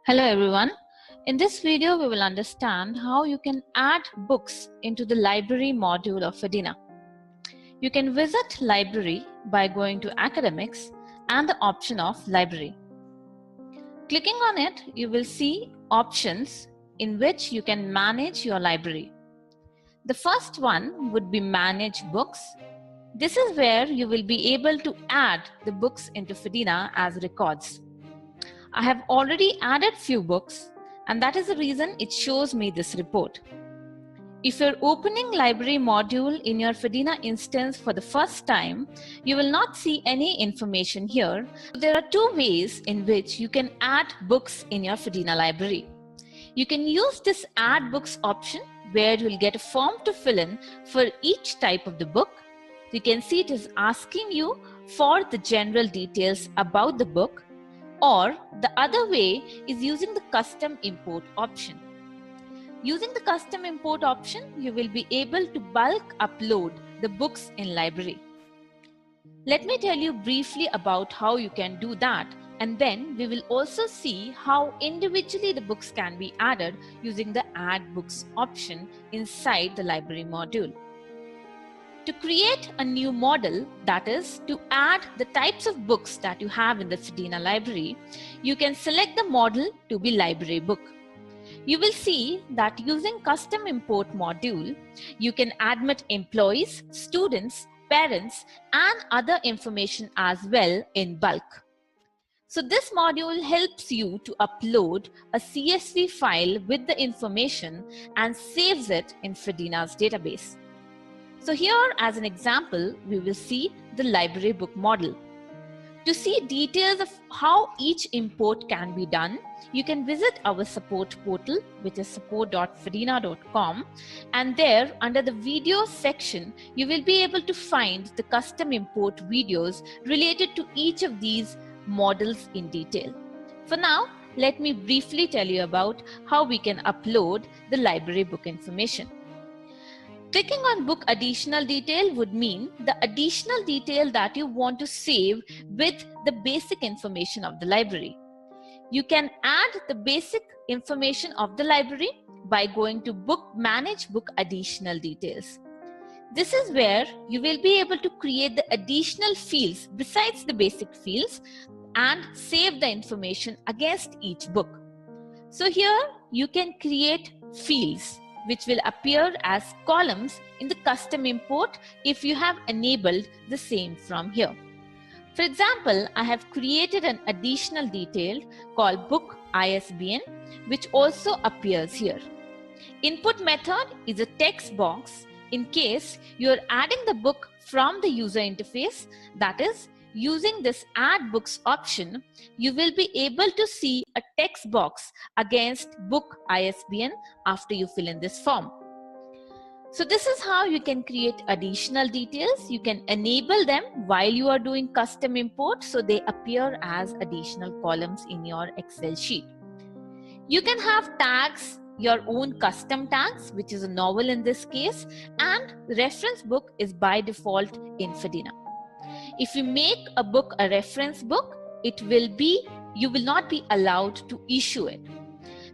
Hello everyone. In this video, we will understand how you can add books into the library module of Fedena. You can visit library by going to academics and the option of library. Clicking on it, you will see options in which you can manage your library. The first one would be manage books. This is where you will be able to add the books into Fedena as records. I have already added few books, and that is the reason it shows me this report. If you're opening library module in your Fedena instance for the first time, you will not see any information here. There are two ways in which you can add books in your Fedena library. You can use this add books option where you will get a form to fill in for each type of the book. You can see it is asking you for the general details about the book. Or the other way is using the custom import option. Using the custom import option, you will be able to bulk upload the books in library. Let me tell you briefly about how you can do that, and then we will also see how individually the books can be added using the add books option inside the library module. To create a new model, that is, to add the types of books that you have in the Fedena library, you can select the model to be library book. You will see that using custom import module, you can admit employees, students, parents, and other information as well in bulk. So this module helps you to upload a CSV file with the information and saves it in Fedena's database. So here, as an example, we will see the library book model. To see details of how each import can be done, you can visit our support portal, which is support.fedena.com, and there under the videos section, you will be able to find the custom import videos related to each of these models in detail. For now, let me briefly tell you about how we can upload the library book information. Clicking on book additional detail would mean the additional detail that you want to save with the basic information of the library. You can add the basic information of the library by going to manage book additional details. This is where you will be able to create the additional fields besides the basic fields and save the information against each book. So here you can create fields which will appear as columns in the custom import if you have enabled the same from here. For example, I have created an additional detail called book ISBN, which also appears here. Input method is a text box in case you are adding the book from the user interface, that is, using this add books option, you will be able to see a text box against book ISBN after you fill in this form. So this is how you can create additional details. You can enable them while you are doing custom import so they appear as additional columns in your Excel sheet. You can have tags, your own custom tags, which is a novel in this case, and reference book is by default in Fedena. If you make a book a reference book, you will not be allowed to issue it.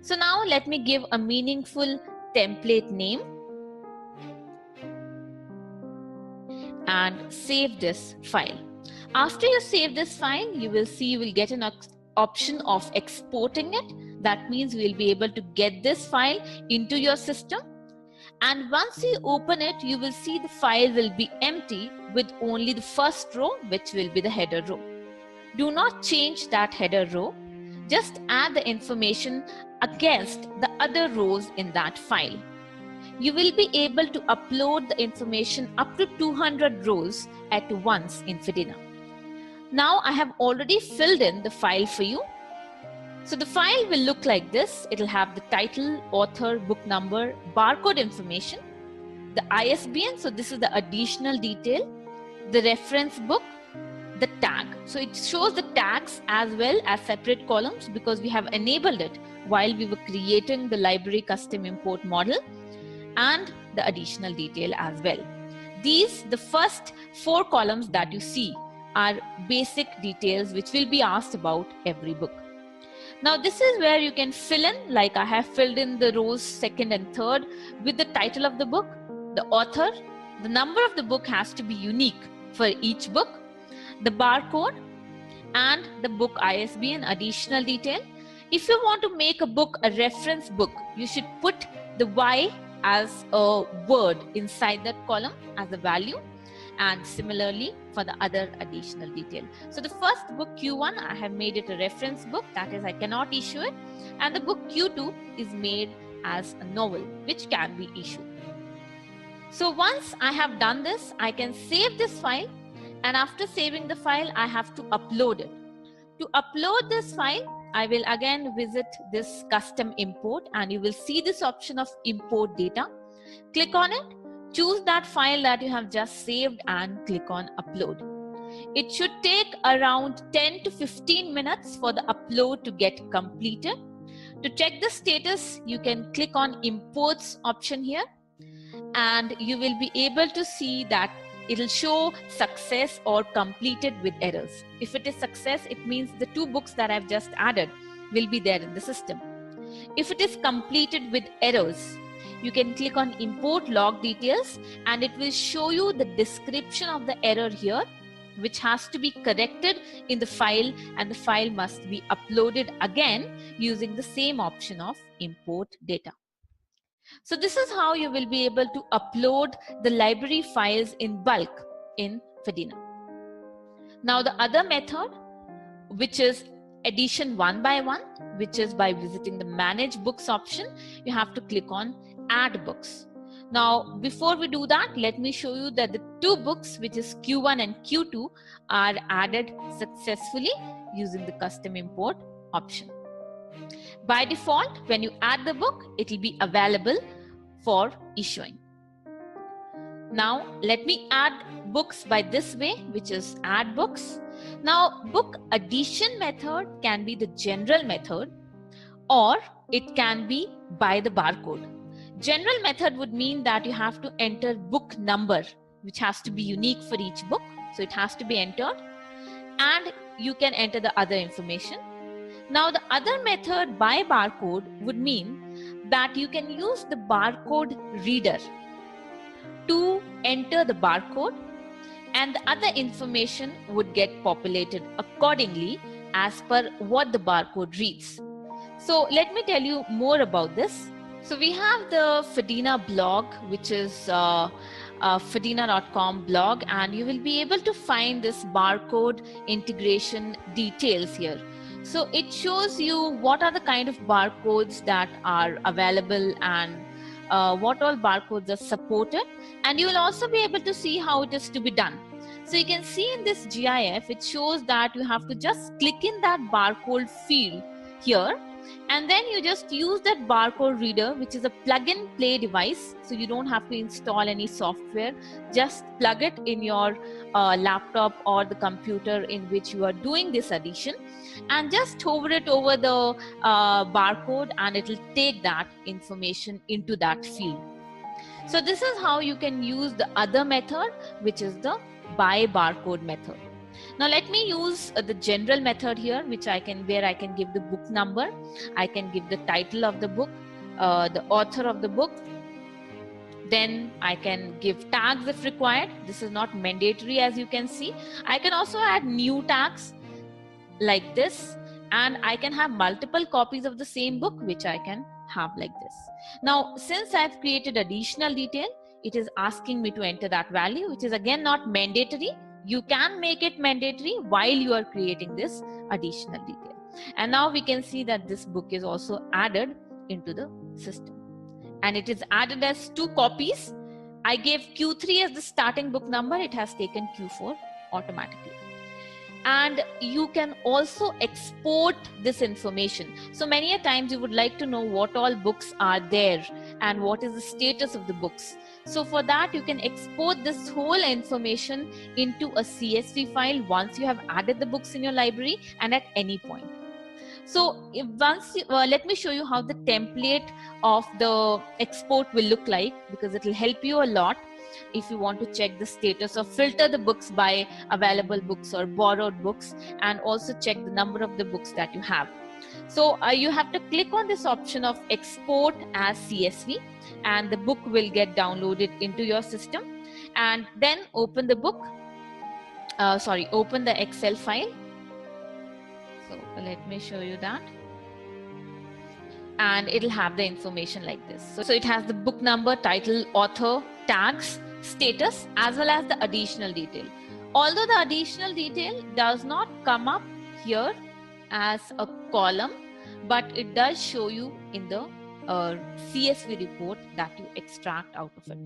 So now let me give a meaningful template name and save this file. After you save this file, you will see you will get an option of exporting it. That means you will be able to get this file into your system. And once you open it, you will see the file will be empty with only the first row, which will be the header row. Do not change that header row. Just add the information against the other rows in that file. You will be able to upload the information up to 200 rows at once in Fedena. Now I have already filled in the file for you. So the file will look like this. It will have the title, author, book number, barcode information, the ISBN, so this is the additional detail, the reference book, the tag. So it shows the tags as well as separate columns because we have enabled it while we were creating the library custom import model, and the additional detail as well. The first 4 columns that you see are basic details which will be asked about every book. Now this is where you can fill in, like I have filled in the rows 2nd and 3rd with the title of the book, the author, the number of the book has to be unique for each book, the barcode, and the book ISBN additional detail. If you want to make a book a reference book, you should put the Y as a word inside that column as a value, and similarly for the other additional detail. So the first book Q1, I have made it a reference book, that is I cannot issue it, and the book Q2 is made as a novel which can be issued. So once I have done this, I can save this file, and after saving the file I have to upload it. To upload this file, I will again visit this custom import, and you will see this option of import data. Click on it, choose that file that you have just saved and click on upload. It should take around 10 to 15 minutes for the upload to get completed. To check the status, you can click on imports option here, and you will be able to see that it'll show success or completed with errors. If it is success, it means the 2 books that I've just added will be there in the system. If it is completed with errors, you can click on import log details, and it will show you the description of the error here, which has to be corrected in the file, and the file must be uploaded again using the same option of import data. So this is how you will be able to upload the library files in bulk in Fedena. Now the other method, which is addition 1 by 1, which is by visiting the manage books option, you have to click on add books. Now before we do that, let me show you that the 2 books, which is Q1 and Q2, are added successfully using the custom import option. By default, when you add the book, it will be available for issuing. Now let me add books by this way, which is add books. Now book addition method can be the general method, or it can be by the barcode. General method would mean that you have to enter book number, which has to be unique for each book, so it has to be entered, and you can enter the other information. Now the other method by barcode would mean that you can use the barcode reader to enter the barcode, and the other information would get populated accordingly as per what the barcode reads. So let me tell you more about this. So we have the Fedena blog, which is fedena.com blog, and you will be able to find this barcode integration details here. So it shows you what are the kind of barcodes that are available and what all barcodes are supported, and you will also be able to see how it is to be done. So you can see in this GIF, it shows that you have to just click in that barcode field here, and then you just use that barcode reader, which is a plug and play device. So you don't have to install any software, just plug it in your laptop or the computer in which you are doing this addition, and just hover it over the barcode, and it will take that information into that field. So this is how you can use the other method, which is the by barcode method. Now let me use the general method here, where I can give the book number, I can give the title of the book, the author of the book, then I can give tags if required. This is not mandatory, as you can see. I can also add new tags like this, and I can have multiple copies of the same book, which I can have like this. Now since I've created additional detail, it is asking me to enter that value, which is again not mandatory. You can make it mandatory while you are creating this additional detail. And now we can see that this book is also added into the system, and it is added as 2 copies. I gave Q3 as the starting book number, it has taken Q4 automatically. And you can also export this information. So many a times you would like to know what all books are there and what is the status of the books. So for that, you can export this whole information into a CSV file once you have added the books in your library and at any point. So let me show you how the template of the export will look like, because it will help you a lot if you want to check the status or filter the books by available books or borrowed books, and also check the number of the books that you have. So you have to click on this option of export as CSV, and the book will get downloaded into your system. And then open the book, open the Excel file. So let me show you that. And it'll have the information like this. So it has the book number, title, author, tags, status, as well as the additional detail. Although the additional detail does not come up here as a column, but it does show you in the CSV report that you extract out of it.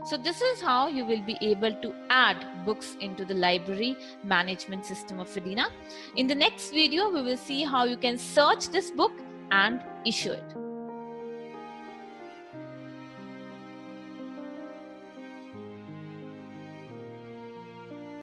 So this is how you will be able to add books into the library management system of Fedena. In the next video, we will see how you can search this book and issue it.